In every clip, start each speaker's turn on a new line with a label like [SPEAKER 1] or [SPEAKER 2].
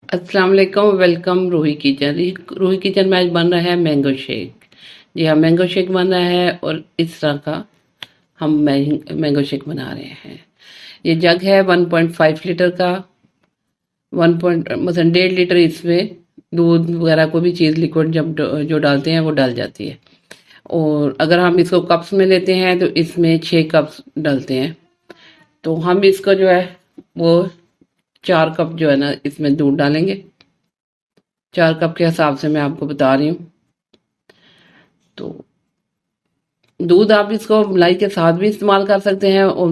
[SPEAKER 1] अस्सलाम वालेकुम, welcome Ruhi kitchen. Ruhi kitchen में आज बन रहा है मैंगो शेक। जी हाँ, मैंगो शेक बन रहा है और इस तरह का हम मैंगो शेक बना रहे हैं। ये जग है 1.5 लीटर का। 1 पॉइंट मतलब 1.5 लीटर इसमें दूध वगैरह कोई भी चीज़ लिक्विड जब जो डालते हैं वो डल जाती है। और अगर हम इसको कप्स में लेते हैं तो इसमें 6 कप्स डलते हैं। तो हम इसको जो है वो 4 कप जो है ना इसमें दूध डालेंगे। 4 कप के हिसाब से मैं आपको बता रही हूँ। तो दूध आप इसको मलाई के साथ भी इस्तेमाल कर सकते हैं और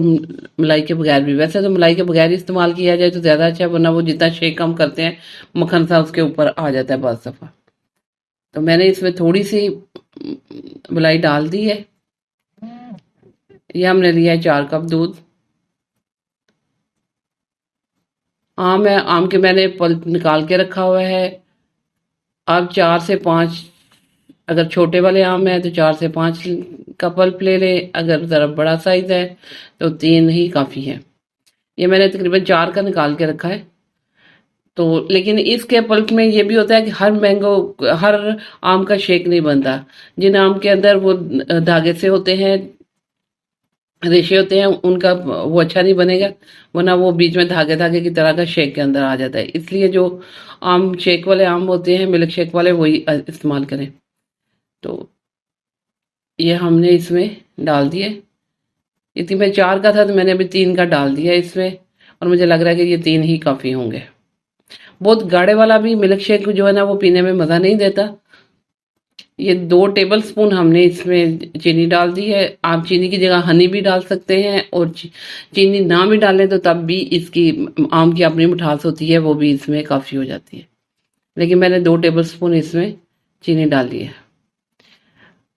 [SPEAKER 1] मलाई के बगैर भी। वैसे तो मलाई के बगैर इस्तेमाल किया जाए तो ज़्यादा अच्छा है, वरना वो जितना शेक हम करते हैं मक्खन सा उसके ऊपर आ जाता है बहुत दफ़ा। तो मैंने इसमें थोड़ी सी मलाई डाल दी है। ये हमने लिया है 4 कप दूध। आम है, आम के मैंने पल्प निकाल के रखा हुआ है। आप 4 से 5, अगर छोटे वाले आम है तो 4 से 5 का पल्प ले लें। अगर ज़रा बड़ा साइज़ है तो 3 ही काफ़ी है। ये मैंने तकरीबन 4 का निकाल के रखा है। तो लेकिन इसके पल्प में ये भी होता है कि हर आम का शेक नहीं बनता। जिन आम के अंदर वो धागे से होते हैं, रेशे होते हैं, उनका वो अच्छा नहीं बनेगा, वरना वो बीच में धागे धागे की तरह का शेक के अंदर आ जाता है। इसलिए जो आम शेक वाले आम होते हैं, मिल्क शेक वाले, वही इस्तेमाल करें। तो ये हमने इसमें डाल दिए। इतनी में 4 का था तो मैंने अभी 3 का डाल दिया इसमें, और मुझे लग रहा है कि ये 3 ही काफ़ी होंगे। बहुत गाढ़े वाला भी मिल्क शेक जो है ना वो पीने में मज़ा नहीं देता। ये 2 टेबल स्पून हमने इसमें चीनी डाल दी है। आप चीनी की जगह हनी भी डाल सकते हैं, और चीनी ना भी डालें तो तब भी इसकी आम की अपनी मिठास होती है, वो भी इसमें काफ़ी हो जाती है। लेकिन मैंने 2 टेबल स्पून इसमें चीनी डाल दी है।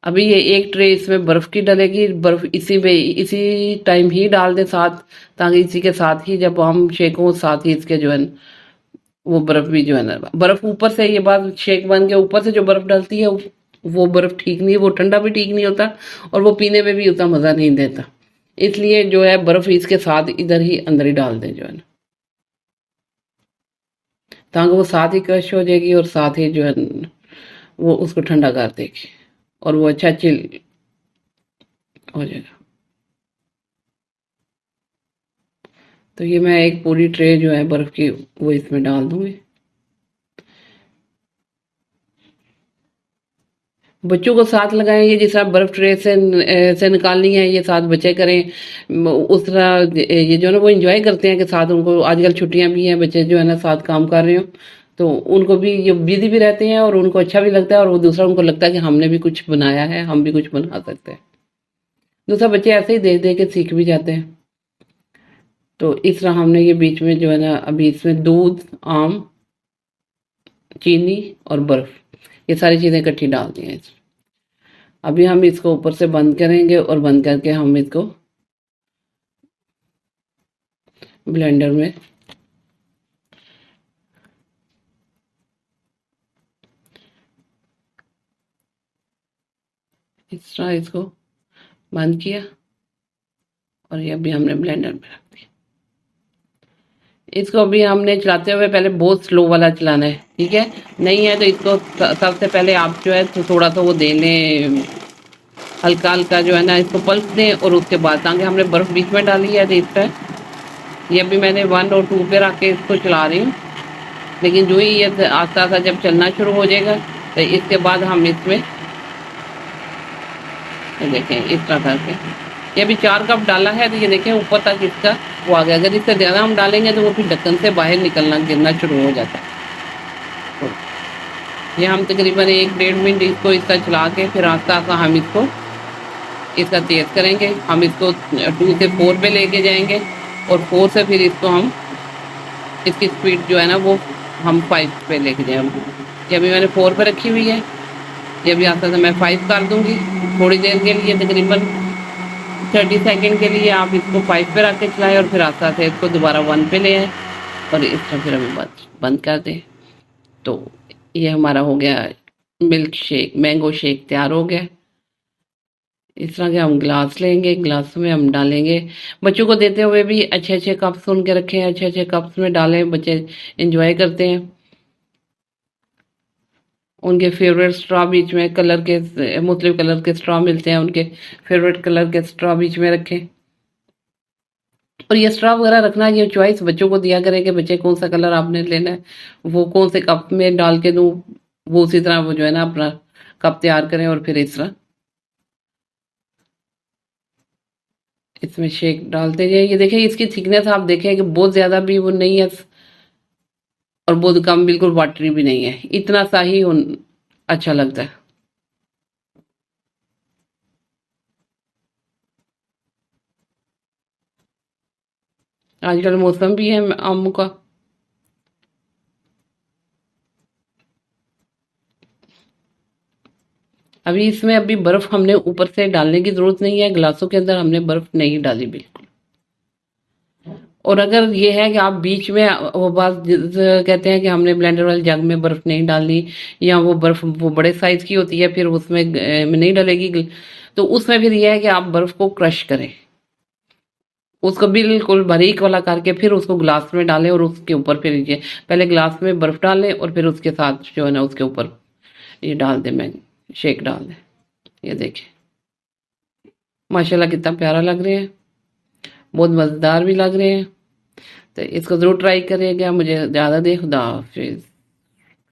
[SPEAKER 1] अभी ये एक ट्रे इसमें बर्फ़ की डलेगी। बर्फ़ इसी टाइम ही डाल दें साथ, ताकि इसी के साथ ही जब हम शेक हो साथ ही इसके जो है वो बर्फ भी जो है ना, बर्फ ऊपर से, ये बात शेक बन के ऊपर से जो बर्फ डलती है वो बर्फ ठीक नहीं है, वो ठंडा भी ठीक नहीं होता, और वो पीने में भी उतना मज़ा नहीं देता। इसलिए जो है बर्फ इसके साथ इधर ही अंदर ही डाल दें जो है ना, ताकि वो साथ ही क्रश हो जाएगी और साथ ही जो है वो उसको ठंडा कर देगी, और वो अच्छा चिल हो जाएगा। तो ये मैं एक पूरी ट्रे जो है बर्फ़ की वो इसमें डाल दूंगी। बच्चों को साथ लगाएं। ये जिस तरह बर्फ ट्रे से निकालनी है, ये साथ बच्चे करें। उस तरह ये जो है ना वो इंजॉय करते हैं कि साथ, उनको आजकल छुट्टियां भी हैं, बच्चे जो है ना साथ काम कर रहे हो, तो उनको भी ये बिजी भी रहते हैं और उनको अच्छा भी लगता है, और वो दूसरा उनको लगता है कि हमने भी कुछ बनाया है, हम भी कुछ बना सकते हैं। दूसरा बच्चे ऐसे ही देख देख के सीख भी जाते हैं। तो इस तरह हमने ये बीच में जो है ना अभी इसमें दूध, आम, चीनी और बर्फ, ये सारी चीज़ें इकट्ठी डाल दी हैं। अभी हम इसको ऊपर से बंद करेंगे, और बंद करके हम इसको ब्लेंडर में इस तरह इसको बंद किया, और ये अभी हमने ब्लेंडर में रख दिया। इसको अभी हमने चलाते हुए पहले बहुत स्लो वाला चलाना है, ठीक है? नहीं है तो इसको सबसे पहले आप जो है तो थोड़ा सा वो दे लें, हल्का हल्का जो है ना इसको पल्स दें, और उसके बाद, ताकि हमने बर्फ़ बीच में डाली है तो इस पर ये अभी मैंने 1 और 2 पे रख के इसको चला रही हूँ। लेकिन जो ही ये आस्ता आस्ता जब चलना शुरू हो जाएगा तो इसके बाद हम इसमें ये देखें इस तरह करके, ये अभी 4 कप डाला है तो ये देखें ऊपर तक इसका वो आ गया। अगर इससे ज़्यादा हम डालेंगे तो वो फिर ढक्कन से बाहर निकलना, गिरना शुरू हो जाता है। तो ये हम तकरीबन 1 डेढ़ मिनट इसको इस तरह चला के फिर आस्ता आस्ता हम इसको इसका तेज़ करेंगे। हम इसको 2 से 4 पे लेके जाएंगे, और 4 से फिर इसको हम इसकी स्पीड जो है ना वो हम 5 पे लेके जाएंगे। ये अभी मैंने 4 पे रखी हुई है। ये भी आस्ता से मैं 5 कर दूंगी थोड़ी देर के लिए, तकरीबन 30 सेकंड के लिए आप इसको 5 पे रख के चलाएं, और फिर आस्ता से इसको दोबारा 1 पे ले आएं, और इस तरह फिर अभी बंद कर दें। तो ये हमारा हो गया मिल्क शेक, मैंगो शेक तैयार हो गया। इस तरह के हम ग्लास लेंगे, ग्लास में हम डालेंगे। बच्चों को देते हुए भी अच्छे अच्छे कप्स उनके रखे हैं, अच्छे अच्छे कप्स में डालें, बच्चे इंजॉय करते हैं। उनके फेवरेट स्ट्रॉ बीच में कलर के मुख्तलिफ कलर के स्ट्रॉ मिलते हैं, उनके फेवरेट कलर के स्ट्रॉ बीच में रखें। और ये स्ट्रॉ वगैरह रखना, ये चॉइस बच्चों को दिया करें कि बच्चे कौन सा कलर आपने लेना है, वो कौन से कप में डाल के दूँ, वो उसी तरह वो जो है ना अपना कप तैयार करें और फिर इस तरह इसमें शेक डालते जाइए। ये देखिए इसकी थिकनेस आप देखें कि बहुत ज़्यादा भी वो नहीं है और बहुत कम बिल्कुल वाटरी भी नहीं है, इतना सा ही अच्छा लगता है। आजकल मौसम भी है आमों का। अभी इसमें अभी बर्फ़ हमने ऊपर से डालने की ज़रूरत नहीं है, गिलासों के अंदर हमने बर्फ़ नहीं डाली बिल्कुल। और अगर ये है कि आप बीच में वो बात कहते हैं कि हमने ब्लेंडर वाले जग में बर्फ़ नहीं डालनी, या वो बर्फ़ वो बड़े साइज़ की होती है फिर उसमें नहीं डलेगी, तो उसमें फिर ये है कि आप बर्फ़ को क्रश करें, उसको बिल्कुल बारीक वाला करके फिर उसको ग्लास में डालें और उसके ऊपर फिर ये पहले ग्लास में बर्फ़ डालें और फिर उसके साथ जो है ना उसके ऊपर ये डाल दें, मैं शेक डाल दें। ये देखिए माशाल्लाह कितना प्यारा लग रहे हैं, बहुत मज़ेदार भी लग रहे हैं। तो इसको ज़रूर ट्राई करिएगा। मुझे ज़्यादा दें, खुदा हाफिज़।